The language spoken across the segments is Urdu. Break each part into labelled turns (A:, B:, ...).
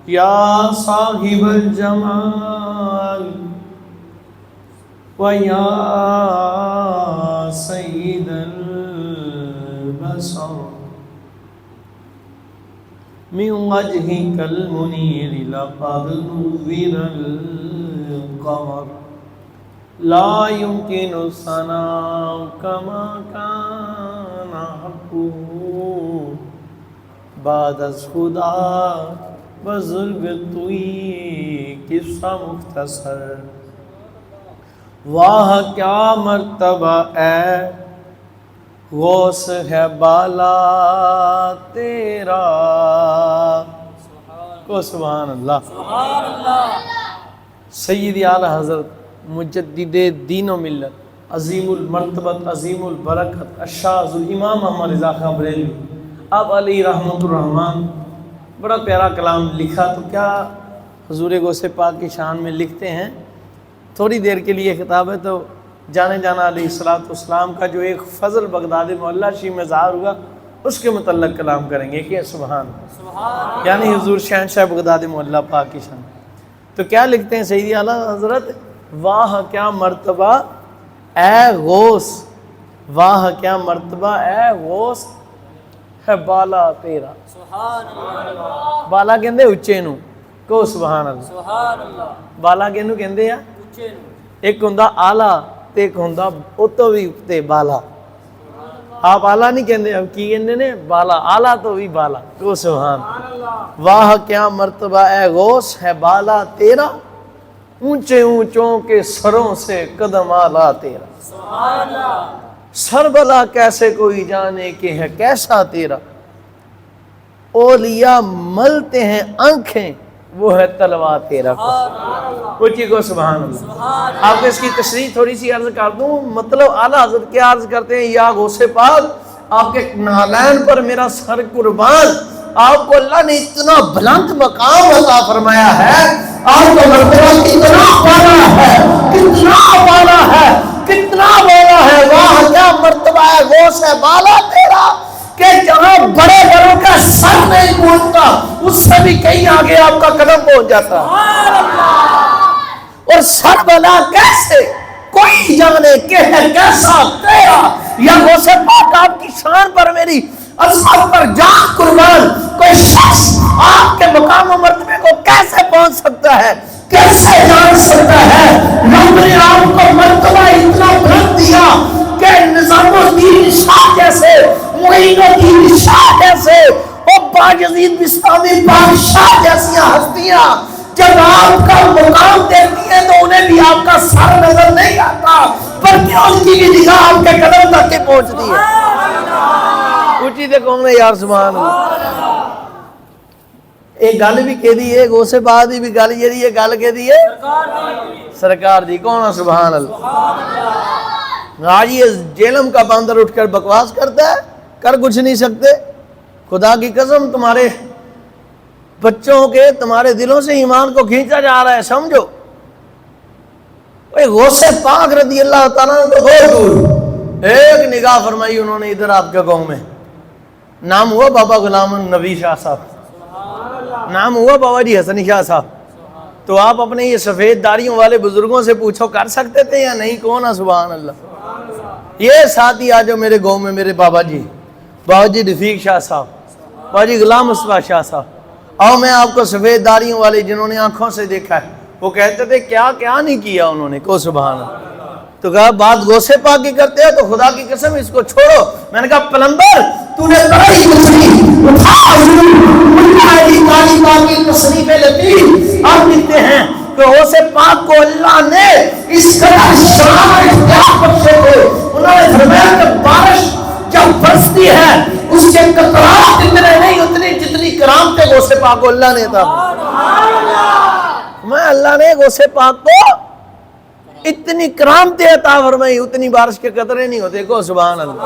A: یا صاحب الجمال و یا سید البشر من وجهك المنير لقد نور القمر لا يمكن الثناء كما كان حقه بعد از خدا بزرگ توئی قصہ مختصر واہ کیا مرتبہ اے غوث ہے بالا تیرا کو سبحان اللہ سیدی اعلی حضرت مجدد دین و ملت عظیم المرتبت عظیم البرکت الشاذ الامام محمد رضا خان بریلوی اب علی رحمت الرحمن بڑا پیارا کلام لکھا، تو کیا حضور غوث پاک کی شان میں لکھتے ہیں. تھوڑی دیر کے لیے خطاب ہے، تو جانے جانا علیہ السلام کا جو ایک فضل بغداد معلیٰ شی میں ظاہر ہوا اس کے متعلق کلام کریں گے کہ سبحان یعنی حضور شہنشاہ بغداد معلیٰ پاک کی شان. تو کیا لکھتے ہیں سیدی اعلیٰ حضرت، واہ کیا مرتبہ اے غوث، واہ کیا مرتبہ اے غوث ہے بالا تیرا. بالا کہندے اچے نو کو سبحان اللہ. بالا کینو کہندے ہیں ایک ہوندا آلہ تے ایک ہوندا اوتوں وی تے بالا. آپ آلہ نہیں کہندے، اب کی کہندے نے بالا، آلہ تو بھی بالا کو سبحان. واہ کیا مرتبہ اے غوث ہے بالا تیرا، اونچے اونچوں کے سروں سے قدم آلا تیرا. سر بلا کیسے کوئی جانے کہ ہے کیسا تیرا، اولیاء ملتے ہیں آنکھیں وہ ہے تلوار تیرا. اونچی کو سبحان اللہ. آپ کو اس کی تشریح تھوڑی سی عرض کر دوں. مطلب اعلیٰ حضرت کیا عرض کرتے ہیں، یا غوث پاک آپ کے نالین پر میرا سر قربان، آپ کو اللہ نے اتنا بلند مقام عطا فرمایا ہے، آپ کا مرتبہ کتنا بالا ہے، کتنا بالا ہے، کتنا بالا ہے. واہ کیا مرتبہ ہے غوث ہے بالا تیرا کہ جہاں بڑے بڑوں کا سر نہیں پہنچتا اس سے بھی کہیں آگے آپ کا قدم پہنچ جاتا. اور سر بلا کیسے کوئی جانے کہ ہے کیسا تیرا. یا غوث پاک آپ کی شان پر میری عظمت پر جان قربان، کوئی شخص آپ کے مقام و مرتبے کو کیسے پہنچ سکتا ہے، کیسے جان سکتا ہے. رب نے آپ کو مرتبہ اتنا بلند دیا کہ نظام الدین شاہ جیسے، معین الدین شاہ جیسے اور باجزید بستامی بادشاہ جیسی ہستیاں جب آپ کا مقام دیکھتی ہیں تو انہیں بھی آپ کا سر نظر نہیں آتا، پر کیا ان کی بھی نگاہ آپ کے قدم تک کے پہنچتی ہے. اونچی دے کہوں گے یار سبحان اللہ. ایک گل بھی کہہ دی ہے غوث پاک دی بھی گل جڑی ہے گل کہہ دی ہے سرکار دی. کون ہے سبحان اللہ. آج یہ جیلم کا باندر اٹھ کر بکواس کرتا ہے، کر کچھ نہیں سکتے. خدا کی قسم تمہارے بچوں کے تمہارے دلوں سے ایمان کو کھینچا جا رہا ہے، سمجھو. غوث پاک رضی اللہ تعالیٰ عنہ بہت دور ایک نگاہ فرمائی انہوں نے ادھر آپ کے گاؤں میں. نام ہوا بابا غلام النبی شاہ صاحب، نام ہوا بابا جی حسن شاہ صاحب. تو آپ اپنے یہ سفید داڑیوں والے بزرگوں سے پوچھو کر سکتے تھے یا نہیں؟ کون ہے سبحان اللہ. یہ ساتھی آ جو میرے گاؤں میں میرے بابا جی رفیق شاہ صاحب، بابا جی غلام مصطفیٰ شاہ صاحب، آؤ میں آپ کو سفید داڑیوں والے جنہوں نے آنکھوں سے دیکھا ہے وہ کہتے تھے کیا کیا نہیں کیا انہوں نے کو سبحان اللہ. تو کہا بات غوث پاک کی کرتے ہو تو خدا کی قسم اس کو چھوڑو. میں نے کہا پلندر تو نے بڑی مچھلی اٹھا کی تصریف لطیف. آپ لکھتے ہیں کہ غوث پاک کو اللہ نے اس قدر شان اختیار بخشے تھے. انہوں نے فرمایا کہ بارش جب برستی ہے اس کے قطرات اتنے نہیں اتنی جتنی کرامت غوث پاک کو اللہ نے عطا فرمائی. اللہ نے غوث پاک کو اتنی کرامتیں عطا فرمائی اتنی بارش کے قطرے نہیں ہوتے کو سبحان اللہ.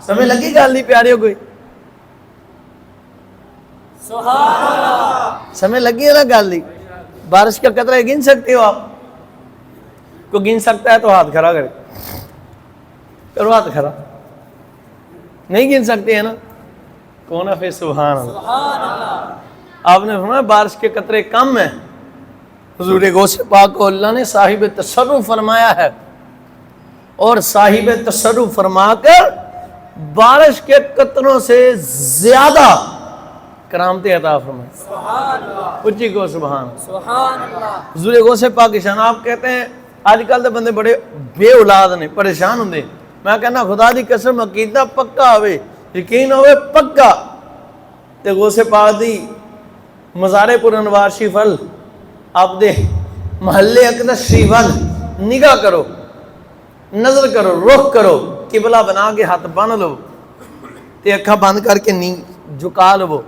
A: سمجھ لگی گل نہیں پیارے ہو کوئی؟ سمجھ لگی ہے نا گل نہیں؟ بارش کا قطرہ گن سکتے ہو آپ؟ کو گن سکتا ہے تو ہاتھ کھڑا کرے، کرو ہاتھ کھڑا. نہیں گن سکتے ہیں نا؟ کون ہے پھر سبحان اللہ. آپ نے فرمایا بارش کے قطرے کم ہیں، حضور غوث پاک کو اللہ نے صاحب تصرف فرمایا ہے، اور صاحب تصرف فرما کر بارش کے قطروں سے زیادہ کرامتیں عطا فرمائے. اچھی کو سبحان اللہ. حضور غوث پاک کی شان. آپ کہتے ہیں آج کل دے بندے بڑے بے اولاد نے، پریشان ہوندے. میں کہنا خدا دی قسم عقیدہ پکا ہوئے، یقین ہوئے پکا، تے غوث پاک دی مزار پر انوار شریف ول آپ دے محلے اقدس شریف ول نگاہ کرو، نظر کرو، رخ کرو، قبلہ بنا کے ہاتھ بن لو تے اکھاں بند کر کے جھکا لو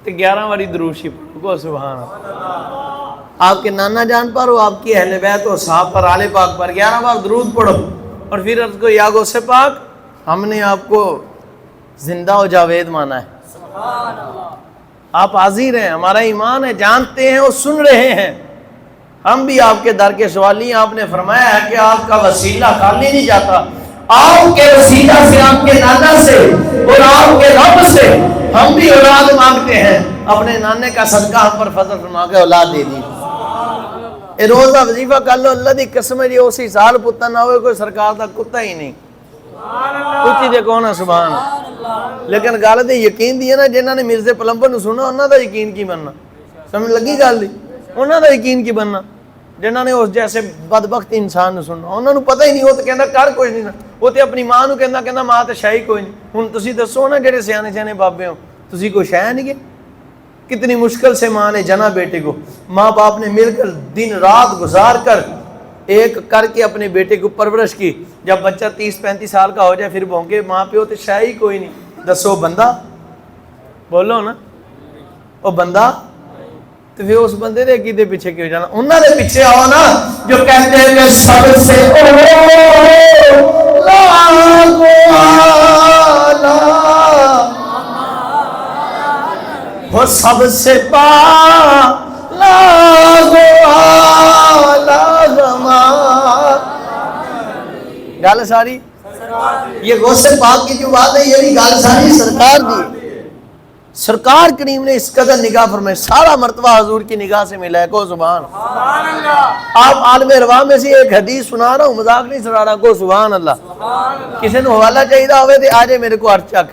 A: تے 11 باری درود شریف پڑھو. سبحان اللہ. آپ کے نانا جان پر ہو، آپ کی اہل بیت و صحاب پر، آل پاک پر 11 بار درود پڑھو، اور پھر عرض کو یا غوث پاک ہم نے آپ کو زندہ و جاوید مانا ہے. آپ حاضر ہیں، ہمارا ایمان ہے، جانتے ہیں اور سن رہے ہیں. ہم بھی آپ کے در کے سوالی ہیں. آپ نے فرمایا ہے کہ آپ کا وسیلہ خالی نہیں جاتا، آپ کے وسیلہ سے، آپ کے نانا سے اور آپ کے رب سے ہم بھی اولاد مانگتے ہیں. اپنے نانے کا صدقہ ہم پر فضل فرما کے اولاد دے دی. اے روزہ وظیفہ کر لو، اللہ دی قسم ہے جی اسی سال پتہ نہ ہوئے کوئی سرکار دا کتا ہی نہیں. کتی دے کون ہے سبحان. لیکن گل تے یقین دی ہے نا، جنہاں نے مرزا پلمبر نو سنا انہاں دا یقین کی بننا. سمجھ لگی گل دی؟ انہاں دا یقین کی بننا جنہاں نے اس جیسے بدبخت انسان نو سننا. انہاں نو پتہ ہی نہیں، وہ تے کہندا کر کوئی نہیں، وہ تے اپنی ماں نو کہندا ماں تے شے کوئی نہیں. ہن تسی دسو نا جڑے سیانے سیانے بابے ہو، تسی کوئی شے نہیں گے. کتنی مشکل سے ماں نے جنا بیٹے کو، ماں باپ نے مل کر دن رات گزار کر ایک کر کے اپنے بیٹے کو پرورش کی. جب بچہ 30-35 سال کا ہو جائے پھر بھونکے ماں پیو تے شے ہی کوئی نہیں. دسو بندہ، بولو نا او بندہ. تو پھر اس بندے دے عقیدے پیچھے کیوں جانا؟ انہاں دے پیچھے آؤ نا جو کہتے ہیں کہ سب سے وہ سب سے پالا گل ساری. یہ غوث پاک کی جو بات ہے یہ بھی گل ساری سرکار دی. سرکار کریم نے اس قدر نگاہ فرمائے، سارا مرتبہ حضور کی نگاہ سے ملا ہے. کو سبحان اللہ. آپ عالم ارواح میں سے ایک حدیث سنا رہا ہوں، مذاق نہیں سنا رہا. کو سبحان اللہ. کسی نے حوالہ چاہیے ہوئے تو آ جائے میرے کو ہر چک.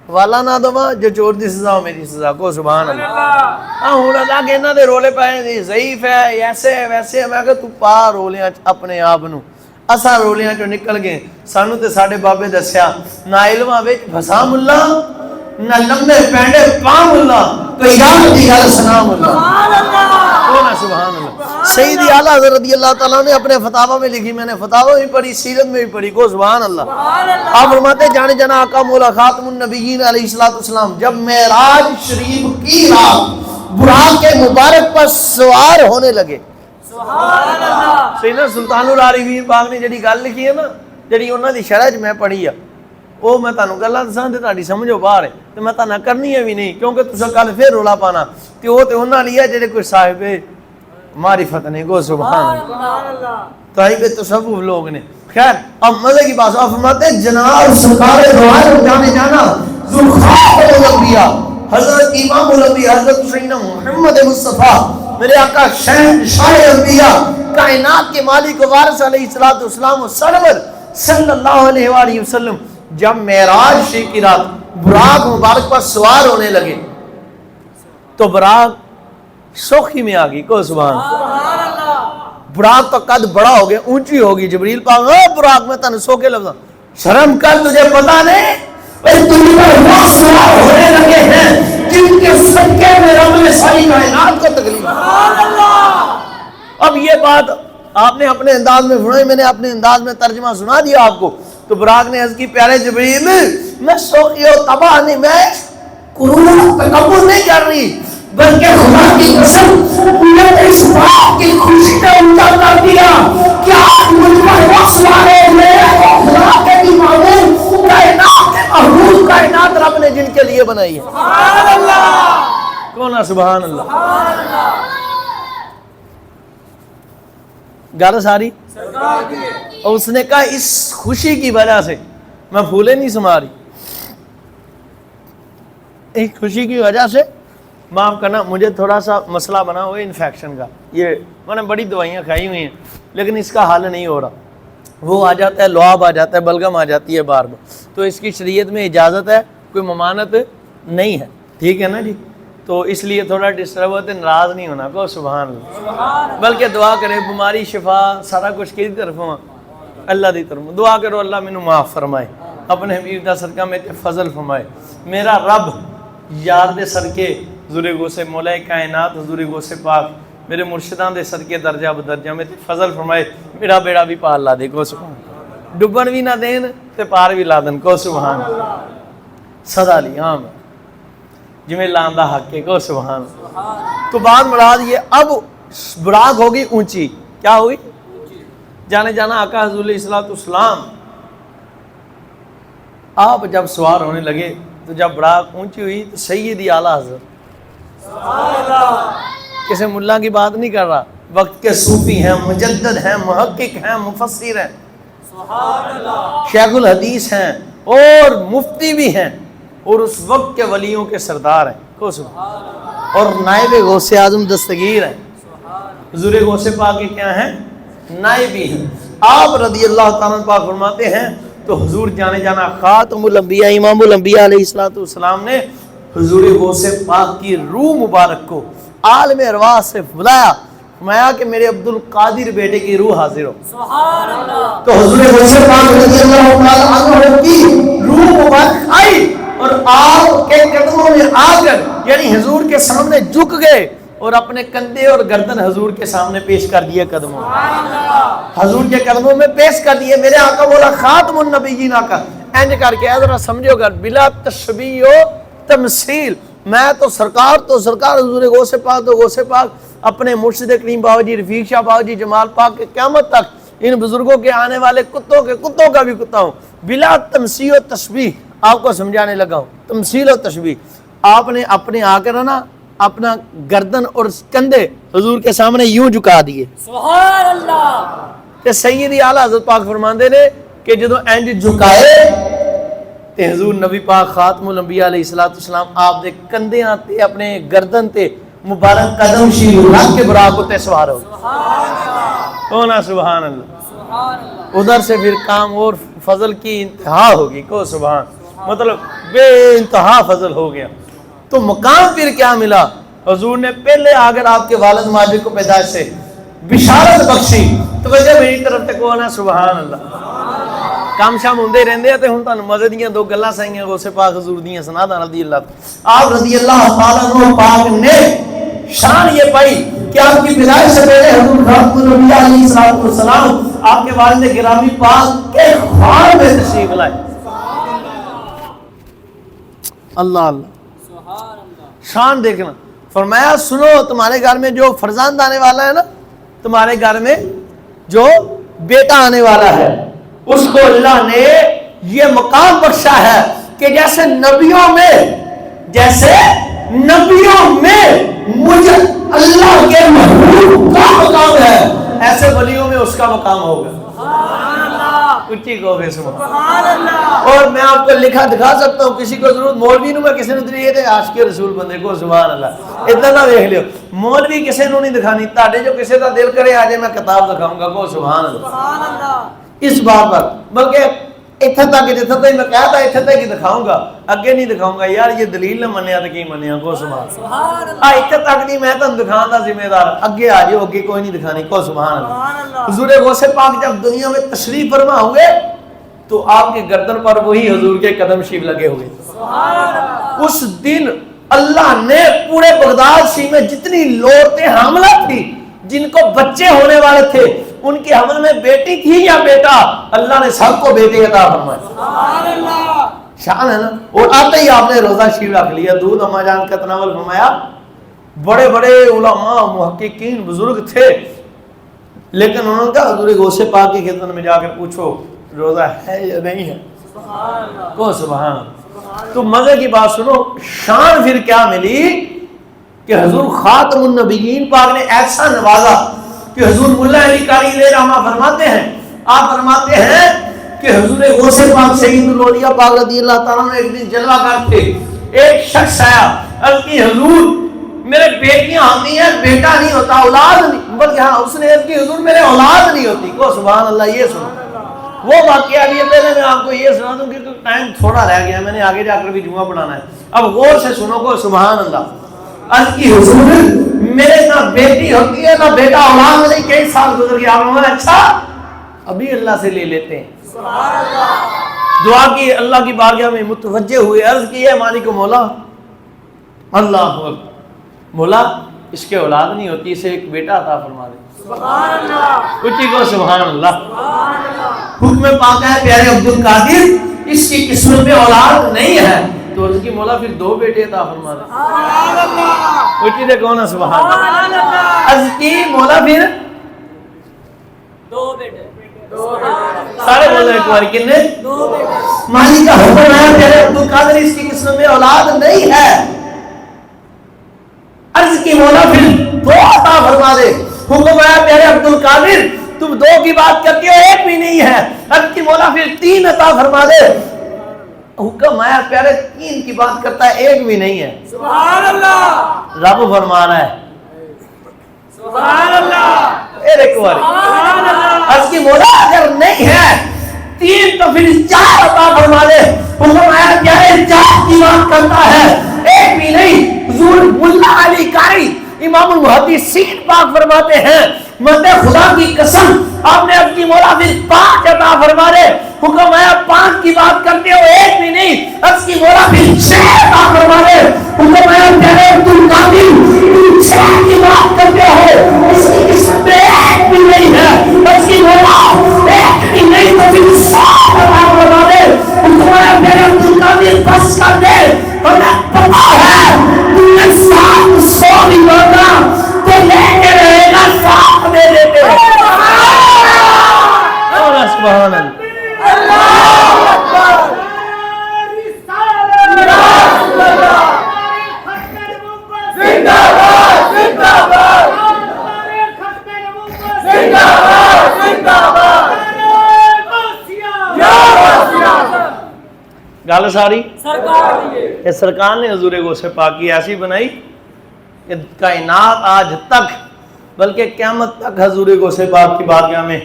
A: حوالہ نہ دوا جو چور دی سزا ہو میری سزا. کو سبحان اللہ. ہاں ہوں اللہ کے انہاں دے رولے پائے ضعیف ہے، ایسے ہے ویسے ہے. میں کہ تو پا رولیاں اپنے آپ نو، اساں رولیاں چوں نکل گئے. سانو تے ساڈے بابے دسیا نہ علماں وچ پھسا ملا، نہ لمبے پینڈے پام اللہ، تو یاد دی گل سنا ملا. سبحان اللہ. سبحان اللہ. سیدی اعلیٰ حضرت رضی اللہ تعالیٰ نے اپنے فتاوہ میں لکھی، میں نے فتاوہ بھی پڑھی، سیرت میں بھی پڑھی. کو سبحان اللہ. آپ فرماتے ہیں جانے جانا آقا مولا خاتم النبیین علیہ السلام جب معراج شریف کی رات براق کے مبارک پر سوار ہونے لگے. سبحان اللہ. سیدنا سلطان العارفین پاک نے جڑی گل لکھی ہے نا، جڑی انہاں دی شرح میں پڑھی ہے، وہ میں تانوں گلاں دساں تے تہاڈی سمجھو باہر ہے تے میں تاں کرنی ہے بھی نہیں، کیونکہ تساں کل پھر رولا پانا تے وہ تے انہاں لیا جڑے کوئی صاحب معرفت نہیں. کو سبحان اللہ. صاحب تصوف لوگ نے. خیر اب مزے کی بات. آپ فرماتے ہیں جناب سرکار دو عالم جانے جانا ذوالخواہ الانبیاء حضرت امام الانبیاء حضرت سیدنا محمد مصطفیٰ میرے آقا شاہ انبیاء کائنات کے مالک و وارث علیہ السلام و سرور صلی اللہ علیہ وآلہ وسلم جب معراج شریف کی رات براق مبارک پر سوار ہونے لگے تو براق سوکھی میں آگئی. کو سبحان اللہ. براق کا قد بڑا ہو گیا، اونچی ہوگی. جبریل پاک براق میں تن سو کے لفظ شرم کر، تجھے پتا نہیں تجھے پر وہ سوار ہونے لگے ہیں جن کے صدقے میں رب نے ساری کائنات کو تکلیف. اب یہ بات آپ نے اپنے انداز میں سنائی، میں نے اپنے انداز میں ترجمہ سنا دیا آپ کو. تو براق نے عرض کی پیارے جبریل میں سوکی و تباہ نہیں، میں قرون تکبر نہیں کر رہی، بلکہ خدا کی قسم میں اس بات کی خوشی کا انجام کر دیا کہ آج مجھ پر وقت والے میرے خدا کے بھی معمول کائنات کے محبوب کائنات رب نے جن کے لیے بنائی ہے. سبحان اللہ. کون ہے سبحان اللہ. سبحان اللہ. گل ساری. اور اس نے کہا اس خوشی کی وجہ سے میں پھولے نہیں سما رہی، اس خوشی کی وجہ سے معاف کرنا مجھے تھوڑا سا مسئلہ بنا ہوا ہے انفیکشن کا، یہ میں نے بڑی دوائیاں کھائی ہوئی ہیں لیکن اس کا حل نہیں ہو رہا، وہ آ جاتا ہے، لعاب آ جاتا ہے، بلغم آ جاتی ہے بار بار، تو اس کی شریعت میں اجازت ہے، کوئی ممانعت نہیں ہے، ٹھیک ہے نا جی؟ تو اس لیے تھوڑا ڈسٹرب ہوتے، ناراض نہیں ہونا کو سبحان اللہ، بلکہ دعا کرے بیماری شفا سارا کچھ کس طرف ہوا اللہ دی طرف، دعا کرو اللہ مینو معاف فرمائے، اپنے حبیب دا صدقہ میں تے فضل فرمائے، میرا رب یار دے صدقے حضور غوث مولا کائنات حضور غوث پاک میرے مرشدان دے صدقے درجہ بدرجہ میں تے فضل فرمائے، میرا بیڑا بھی پار لا دے کو سبحان اللہ، ڈبن بھی نہ دین تے پار بھی لا دین کو سبحان اللہ، صدا لی عام جمیں لاندہ حق کے کو سبحان اللہ۔ تو بات مراد یہ اب براق ہوگی اونچی، کیا ہوئی؟ جانے جانا آقا حضور علیہ السلام آپ جب سوار ہونے لگے تو جب براق اونچی ہوئی تو سیدی اعلیٰ حضرت کسی ملا کی بات نہیں کر رہا، وقت کے صوفی ہیں، مجدد ہیں، محقق ہیں، مفسر ہیں، شیخ الحدیث ہیں اور مفتی بھی ہیں اور اس وقت کے ولیوں کے سردار ہیں کو سبحان، اور نائب غوث اعظم دستگیر ہیں، حضور غوث پاک کے کیا ہیں؟ نائبی ہیں۔ آپ رضی اللہ تعالیٰ پاک فرماتے ہیں تو حضور جانے جانا خاتم الانبیاء امام الانبیاء علیہ السلام نے حضور غوث پاک کی روح مبارک کو عالم ارواح سے بلایا، فرمایا کہ میرے عبد القادر بیٹے کی روح حاضر ہو، سبحان اللہ۔ تو حضور غوث پاک رضی اللہ عنہ کی روح مبارک آئی اور آپ کے قدموں میں آ کر یعنی حضور کے سامنے جھک گئے اور اپنے کندھے اور گردن حضور کے سامنے پیش کر دیے، قدموں حضور کے قدموں میں پیش کر دیے، میرے آقا بولا خاتم النبیین آقا اینج کر کے ذرا سمجھو گا بلا تشبیہ و تمثیل، میں تو سرکار حضور غوث پاک تو غوث پاک اپنے مرشد کریم بابا جی رفیق شاہ بابا جی جمال پاک کے قیامت تک ان بزرگوں کے آنے والے کتوں کا بھی کتا ہوں، بلا تمثیل و تشبیہ آپ کو سمجھانے لگا ہوں، تمثیل و تشبیہ۔ آپ نے اپنے آ کر نا اپنا گردن اور کندھے حضور کے سامنے یوں جھکا دیے، سبحان اللہ۔ تے سیدی اعلیٰ حضرت پاک فرماندے نے کہ جدو انج جھکائے تے حضور نبی پاک خاتم الانبیاء علیہ السلام آپ دے کندھیاں تے اپنے گردن تے مبارک قدم شیل رکھ کے براق تے سوار ہو، سبحان اللہ ہونا، سبحان اللہ۔ ادھر سے پھر کام اور فضل کی انتہا ہوگی کو سبحان، مطلب بے انتہا فضل ہو گیا۔ تو مقام پھر کیا ملا؟ حضور نے پہلے آگر آپ کے والد ماجد کو پیدائش سے بشارت بخشی، توجہ میری طرف تک ہونا، سبحان اللہ۔ کام شام ہوندے رہندے تے ہن تانوں مزے دیاں دو گلاں سائیاں غوث پاک حضور دیاں سنا دا رضی اللہ۔ آپ رضی اللہ تعالیٰ عنہ پاک نے شان یہ پائی کہ آپ کی پیدائش سے پہلے حضور خاتم الانبیاء علیہ السلام آپ کے والد گرامی پاک کے خواب میں تشریف لائے، اللہ اللہ شان دیکھنا۔ فرمایا سنو تمہارے گھر میں جو فرزند آنے والا ہے نا، تمہارے گھر میں جو بیٹا آنے والا ہے اس کو اللہ نے یہ مقام بخشا ہے کہ جیسے نبیوں میں مجھے اللہ کے محبوب کا مقام ہے ایسے ولیوں میں اس کا مقام ہوگا، کچی کو بے سبحان اللہ۔ اور میں آپ کو لکھا دکھا سکتا ہوں، کسی کو ضرورت مولوی نو میں کسی نے دریئے دے عاشق رسول بندے کو سبحان اللہ اتنا نہ دیکھ لیو، مولوی کسی نو نہیں دکھانی، تاڑے جو کسی کا دل کرے آجے میں کتاب دکھاؤں گا کو سبحان اللہ اس بات پر، بلکہ اتھا تک جتھا تک میں کہتا اتھا تک ہی دکھاؤں گا، اگے نہیں دکھاؤں گا، یار یہ دلیل نہ منیا تو کی منیا کو سبحان اللہ، اتھا تک نہیں میں تم دکھان دا ذمہ دار، اگے آجے اگے کوئی نہیں دکھانی کو سبحان اللہ۔ حضور غوث پاک جب دنیا میں تشریف فرما ہوئے تو آپ کے گردن پر وہی حضور کے قدم شیف لگے ہوئے، اس دن اللہ نے پورے بغداد سی میں جتنی عورتیں حاملہ تھی جن کو بچے ہونے والے تھے ان کے حمل میں بیٹی تھی یا بیٹا، اللہ نے سب کو بیٹے عطا فرمائے، سبحان اللہ شان ہے نا۔ اور آتے ہی آپ نے روزہ شریف رکھ لیا، دودھ اما جان کا تناول فرمایا، بڑے بڑے علماء محققین بزرگ تھے لیکن انہوں نے کہا حضور غوث پاک کی خدمت میں جا کر پوچھو روزہ ہے یا نہیں ہے کو سبحان اللہ۔ تو مزے کی بات سنو، شان پھر کیا ملی کہ حضور خاتم النبیین پاک نے ایسا نوازا کہ حضور ملا علی قاری علیہ رحمہ فرماتے ہیں، آپ فرماتے ہیں کہ حضور غوث پاک سید الاولیاء پاک رضی اللہ تعالیٰ نے ایک دن جلوہ کر تھے، ایک شخص آیا، الکی حضور میرے بیٹیاں ہوتی ہیں بیٹا نہیں ہوتا اولاد نہیں، بلکہ ہاں اس نے عرض کی حضور میرے اولاد نہیں ہوتی. کو سبحان اللہ. یہ سنو وہ واقعہ بھی ہے. پہلے میں آپ کو یہ سنا دوں کہ ٹائم تھوڑا رہ گیا، میں نے آگے جا کر بھی جمعہ پڑھانا ہے. اب غور سے سنو. کو سبحان اللہ. عرض کی حضور میرے نہ بیٹی ہوتی ہے نہ بیٹا اولاد نہیں. کئی سال گزر گیا. آپ نے اچھا ابھی اللہ سے لے لیتے ہیں. سبحان اللہ. دعا کی اللہ کی بارگاہ میں متوجہ ہوئے. عرض کی ہے مالک مولا اللہ مولا اس کے اولاد نہیں ہوتی، اسے ایک بیٹا عطا فرما دے. سبحان اللہ. کچھ کو سبحان اللہ. حکم پاک ہے پیارے عبد القادر اس کی قسمت میں اولاد نہیں ہے تو اس کی مولا پھر 2 بیٹے عطا فرما دے. سبحان اللہ. کچھ دیکھو نا سبحان اللہ. عرض کی مولا پھر
B: 2 بیٹے.
A: سارے بولے ایک بار کتنے؟ 2 بیٹے. مالک کا حکم ہے پیارے عبد القادر اس کی قسمت میں اولاد نہیں ہے. عرض کی مولا پھر 2 عطا فرما دے. حکم ہے پیارے عبد القادر تم 2 کی بات کرتے ہو 1 بھی نہیں ہے. عرض کی مولا پھر 3 عطا فرما دے. حکم ہے پیارے 3 کی بات کرتا ہے 1 بھی نہیں ہے.
B: سبحان اللہ.
A: رب فرما رہا ہے
B: سبحان اللہ.
A: ایک بار
B: سبحان اللہ.
A: عرض کی مولا اگر نہیں ہے 3 تو پھر 4 عطا فرما دے. حکم ہے پیارے 4 کی بات کرتا ہے 1 بھی نہیں. حضور ملا علی قاری امام المحدثین پاک فرماتے ہیں مت خدا کی قسم آپ نے اپنی مولا پھر 5 عطا فرما دے. حکم ہے 5 کی بات کرتے ہو 1 بھی نہیں. اب کی مولا پھر 6 عطا فرما دے. حکم ہے پیارے عبد القادر 6 کی بات کرتے ہو اس کی قسم میں 1 بھی نہیں ہے. اب کی مولا 1 بھی نہیں تو پھر 7 عطا فرما دے. حکم ہے پیارے عبد القادر بس کر دے. ہمیں پتا ہے تم نے 700 بھی مانگا تو لے کے رہے گا 7 دے دیتے. سبحان اللہ.
B: اللہ اکبر. زندہ باد زندہ باد زندہ باد زندہ باد.
A: گل ساری
B: سرکار دیے.
A: یہ سرکار نے حضور غوث پاک کی ایسی بنائی کہ کائنات آج تک بلکہ قیامت تک حضور غوث پاک کی بارگاہ میں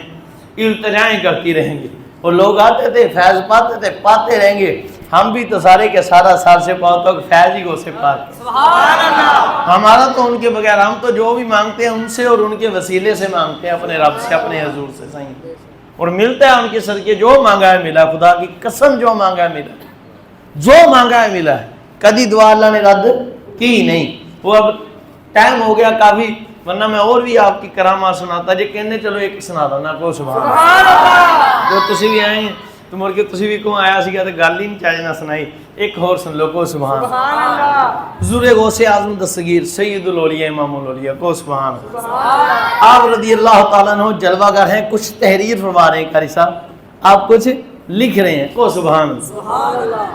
A: التجائیں کرتی رہیں گے. اور لوگ آتے تھے فیض پاتے تھے پاتے رہیں گے. ہم بھی تو سارے کے سارا سال سے پاؤ تک فیض ہی غوث پاک.
B: سبحان اللہ.
A: ہمارا تو ان کے بغیر ہم تو جو بھی مانگتے ہیں ان سے اور ان کے وسیلے سے مانگتے ہیں اپنے رب سے اپنے حضور سے صحیح. اور ملتا ہے ان کے صدقے جو مانگا ہے ملا. خدا کی قسم جو مانگا ہے ملا. جو مانگا ہے ملا ہے. کبھی دعا اللہ نے رد کی نہیں. وہ اب ٹائم ہو گیا کافی ورنہ میں اور بھی آپ کی کرامات سناتا جی کہنے چلو ایک سنا دو نا کو سبحان اللہ. جو تسی بھی آئے تو مر کے تسی بھی کو آیا سی گیا تو گل ہی نہیں چاہے نہ سنائی. ایک اور سن لو کو سبحان اللہ. حضور غوث اعظم دستگیر سید الاولیاء امام الاولیاء کو سبحان اللہ. آپ رضی اللہ تعالیٰ عنہ جلوہ گر ہیں. کچھ تحریر فرما رہے ہیں قاری صاحب آپ کچھ لکھ رہے ہیں کو سبحان اللہ.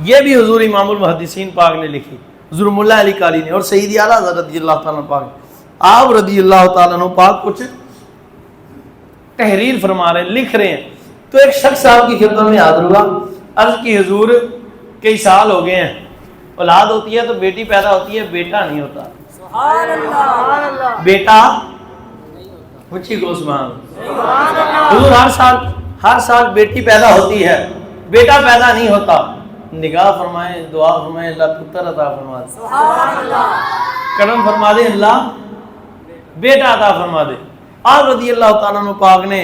A: یہ بھی حضور امام المحدثین پاک نے لکھی حضور ملا علی قاری نے اور سید اعلیٰ رضی اللہ تعالیٰ عنہ پاک آپ رضی اللہ تعالیٰ عنہ پاک کچھ تحریر فرما رہے ہیں لکھ رہے ہیں. تو ایک شخص آپ کی خدمت میں حاضر ہوا. عرض کی حضور کئی سال ہو گئے ہیں اولاد ہوتی ہے تو بیٹی پیدا ہوتی ہے بیٹا نہیں ہوتا.
B: سبحان اللہ.
A: بیٹا اچھی کو سبحان حضور ہر سال بیٹی پیدا ہوتی ہے بیٹا پیدا نہیں ہوتا. نگاہ فرمائیں دعا فرمائیں اللہ پتر عطا فرما دے.
B: سبحان اللہ.
A: کرم فرما دے اللہ بیٹا عطا فرما دے. آپ رضی اللہ تعالیٰ عنہ پاک نے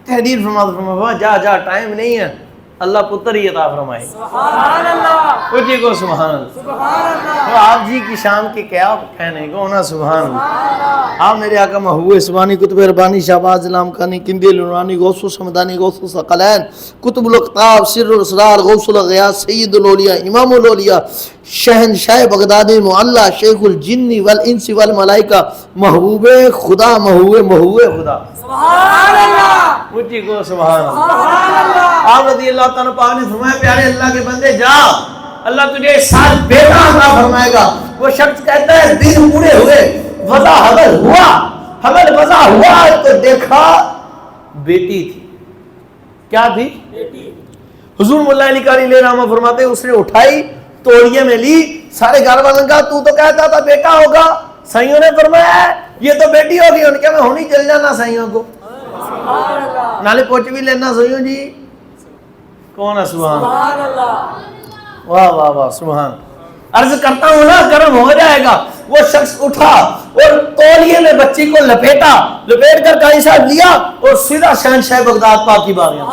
A: تحریر فرما جا ٹائم نہیں ہے اللہ پتر ہی عطا فرمائے.
B: سبحان اللہ.
A: اٹھی کو سبحان اللہ.
B: سبحان اللہ.
A: تو آپ جی کی شان کے کیا کہنے کو نا سبحان اللہ. آپ میرے آقا محبوب سبحانی کتب ربانی شہباز علام کانی کندی لنانی غوث السمدانی غوث الثقلین کتب الاقطاب سر الاسرار غوث الاغیاث سید الاولیاء امام الاولیاء شہنشاہ بغدادی معلی شیخ الجن والانس والملائکہ محبوب خدا محبوب خدا.
B: سبحان اللہ.
A: اٹھی کو سبحان اللہ.
B: سبحان اللہ.
A: آپ رضی اللہ تعالیٰ پاک نے فرمایا پیارے اللہ کے بندے جا اللہ تجھے اس سال بیٹا عطا فرمائے گا. وہ شخص کہتا ہے دن پورے ہوئے وضع حمل وضع ہوا تو دیکھا بیٹی تھی. کیا تھی؟
B: بیٹی.
A: حضور مولا علی قاری علیہ رحمہ فرماتے اس نے اٹھائی توڑیے میں لی سارے گھر والوں کا تو کہتا تھا بیٹا ہوگا، سائیوں نے فرمایا یہ تو بیٹی ہوگی، ان کے میں ہونی چل جانا سائیوں کو نالے پوچھ بھی لینا سائیوں جی کون ہے سبحان واہ واہ واہ سبحان۔ عرض کرتا ہوں نا گرم ہو جائے گا۔ وہ شخص اٹھا اور تولیے میں بچی کو لپیٹ کر قاضی صاحب لیا اور سیدھا شہنشاہ بغداد پاک کی بارگاہ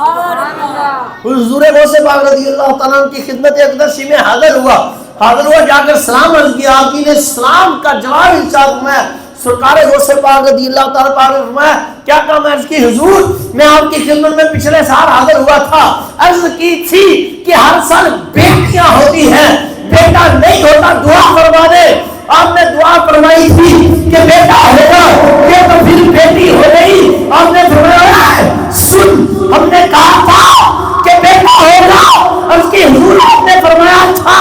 A: حضور غوث پاک رضی اللہ تعالیٰ عنہ کی خدمت اقدسی میں حاضر ہوا، جا کر سلام عرض کیا۔ آپ نے سلام کا جواب ارشاد فرمایا۔ سرکار غوث پاک رضی اللہ تعالیٰ پاک نے فرمایا کیا کام عرض کی؟ حضور میں آپ کی خدمت میں پچھلے سال حاضر ہوا تھا، عرض کی تھی کہ ہر سال بیٹیاں ہوتی ہیں، بیٹا نہیں ہوتا دعا فرما دے۔ آپ نے دعا فرمائی تھی کہ بیٹا ہوگا، یہ تو پھر بیٹی ہو گئی۔ آپ نے فرمایا سن، ہم نے کہا تھا کہ بیٹا ہوگا، اس کی حضور آپ نے فرمایا تھا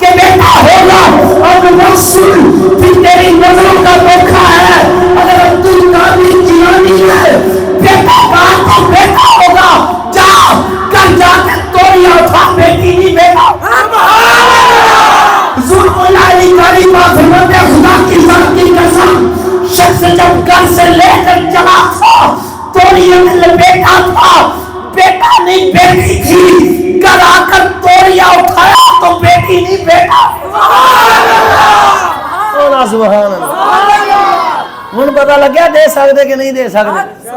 A: کہ بیٹا ہوگا، اور وہ سن پھر تیری نظروں کا دھوکہ ہے۔ اگر عبد القادر جیلانی ہے بیٹا کہا تو بیٹا ہوگا، جا کر جا کے توڑیا اٹھا، بیٹی نہیں بیٹا۔ حضور مولا علی قاری پاک فرماتے ہیں خدا کی ذات کی قسم، شخص جب گھر سے لے کر چلا تھا توڑیے میں لپیٹا تھا، بیٹا نہیں بیٹی تھی، گھر آ کر توڑیا اٹھایا تو بیٹی نہیں بیٹا۔ سبحان اللہ۔ ہن پتہ لگیا دے سکتے کہ نہیں دے سکتے؟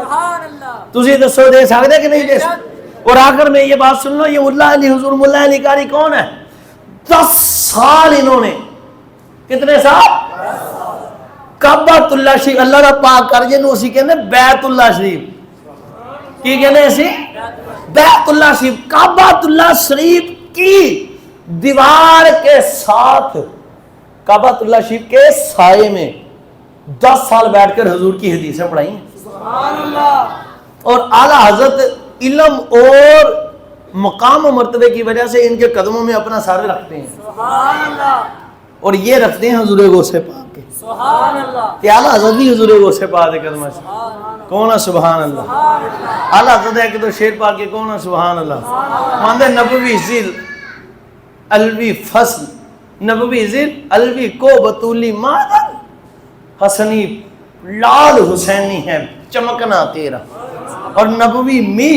A: تسی دسو دے سکتے کہ نہیں دے سکتے؟ اور آخر میں یہ بات سن لو، یہ ملا علی حضور ملا علی قاری کون ہے؟ 10 سال انہوں نے، کتنے سال؟ کعبۃ اللہ شریف، اللہ کا پاک کر جنوں اسی کہنے بیت اللہ شریف، کی کہنے اسی بیت اللہ شریف، کعبۃ اللہ شریف کی دیوار کے ساتھ، کعبۃ اللہ شریف کے سائے میں 10 سال بیٹھ کر حضور کی حدیثیں پڑھائی ہیں، اور اعلیٰ حضرت علم اور مقام و مرتبے کی وجہ سے ان کے قدموں میں اپنا سارے رکھتے ہیں، اور یہ رکھتے ہیں حضور غوث پاک کے، کہ اعلیٰ حضرت بھی حضور غوث پاک کے قدموں سے کون ہے؟ سبحان اللہ۔ اعلیٰ حضرت ہے کہ تو شیر پاک کے کون ہے؟ سبحان اللہ۔ ماندے نبوی ذیل الوی فصل، نبوی ذیل الوی کو بطولی مادن حسنی لال حسینی ہے چمکنا تیرا، اور نبوی می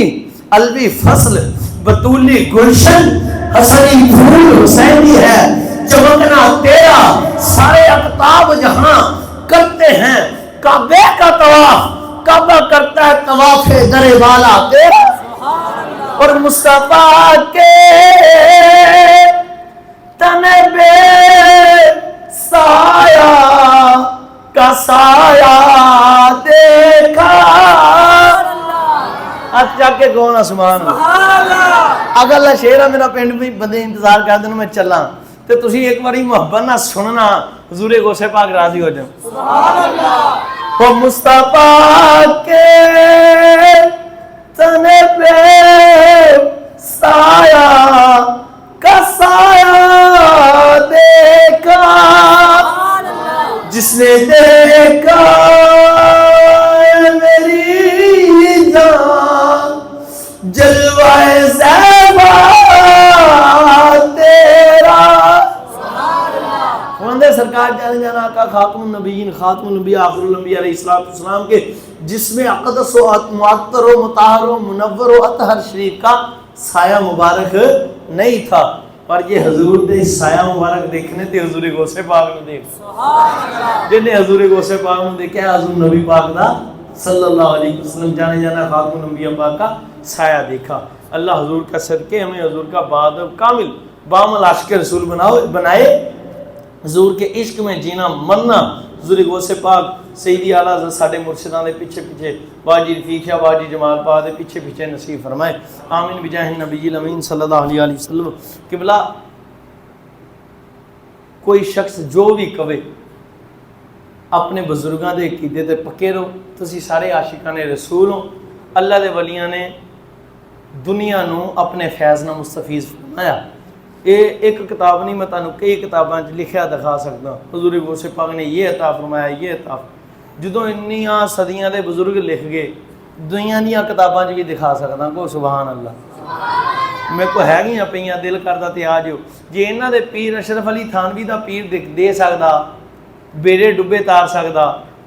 A: الوی فصل بطولی گلشن حسنی پھول حسینی ہے چمکنا تیرا۔ سارے اقطاب جہاں کرتے ہیں کعبے کا طواف، کعبہ کرتا ہے طواف در والا تیرا، اور مصطفیٰ کے تن بے سایہ کا سایہ دیکھا۔ اچھا کہ کون ہے؟ سبحان اللہ۔ اگر اللہ شیر ہے میرا پینڈ بھی بندے انتظار کر دیں میں چلا تو تسی ایک باری محبت نہ سننا حضور غوث پاک راضی ہو جائیں۔ سبحان اللہ۔ وہ مصطفیٰ کے تن پہ سایہ کا سایہ دیکھا، جس نے دیکھا میری جان جلوہ زیبا تیرا۔ فرماندے سرکار جانے جانا آقا خاتم النبیین خاتم الانبیاء آخر الانبیاء علیہ السلام کے جسم اقدس و معطر و مطہر و منور و اطہر شریف کا سایہ مبارک نہیں تھا، پر یہ حضور نے سایہ مبارک دیکھنے تھے حضور غوث پاک نے دیکھ جنہیں حضور غوث پاک نے دیکھا حضور نبی پاک دا صلی اللہ علیہ وسلم جانے جانا خاتم الانبیاء پاک کا سایہ دیکھا۔ اللہ حضور کا صدقے ہمیں حضور کا بادب کامل بامل عاشق رسول بنائے، حضور کے عشق میں جینا مرنا۔ حضور غوث پاک سیدی اعلیٰ حضرت ساڈے مرشدان دے پیچھے پیچھے باجی رفیق شاہ باجی جمال پاک دے پیچھے پیچھے نصیب فرمائے، آمین بجاہ النبی الامین صلی اللہ علیہ وسلم۔ قبلہ کوئی شخص جو بھی کہے اپنے بزرگاں دے عقیدے تے پکے رہو، تسی سارے عاشقان رسول ہو۔ اللہ دے ولیاں نے دنیا نو اپنے فیض نال مستفیض فرمایا۔ یہ ایک کتاب نہیں، میں تانوں کئی کتاباں لکھیا دکھا سکتا۔ حضور غوث پاک نے یہ عطا فرمایا، یہ عطا، جدوں انیاں صدیاں دے بزرگ لکھ گئے دنیا دیاں کتاباں بھی دکھا سکتا کو سبحان اللہ۔ ਮੇਰੇ ਕੋ ਹੈਗੀਆਂ ਪਈਆਂ, ਦਿਲ ਕਰਦਾ ਤੇ ਆ ਜਿਓ। ਜੇ ਇਹਨਾਂ ਦੇ ਪੀਰ ਅਸ਼ਰਫ ਅਲੀ ਥਾਨਵੀ ਦਾ ਪੀਰ ਦੇ ਸਕਦਾ, ਬੇੜੇ ਡੁੱਬੇ ਤਾਰ ਸਕਦਾ,